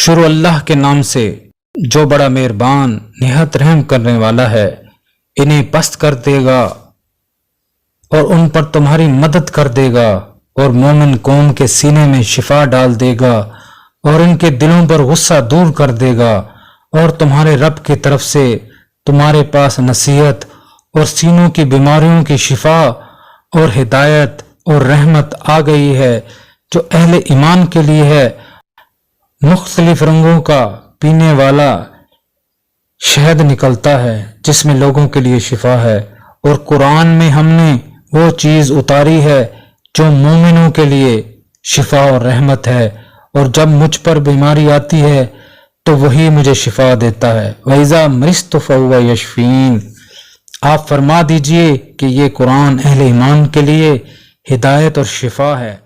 शुरू अल्लाह के नाम से जो बड़ा मेहरबान निहायत रहम करने वाला है। इन्हें पस्त कर देगा और उन पर तुम्हारी मदद कर देगा और मोमिन कौम के सीने में शिफा डाल देगा और इनके दिलों पर गुस्सा दूर कर देगा और तुम्हारे रब की तरफ से तुम्हारे पास नसीहत और सीनों की बीमारियों की शिफा और हिदायत और रहमत आ गई है जो अहले ईमान के लिए है। मुख्तलिफ रंगों का पीने वाला शहद निकलता है जिसमें लोगों के लिए शिफा है। और कुरान में हमने वो चीज उतारी है जो मोमिनों के लिए शिफा और रहमत है। और जब मुझ पर बीमारी आती है तो वही मुझे शिफा देता है। वैज़ा मरिस्तु फहुवा यशफीन। आप फरमा दीजिए कि ये कुरान अहले ईमान के लिए हिदायत और शिफा है।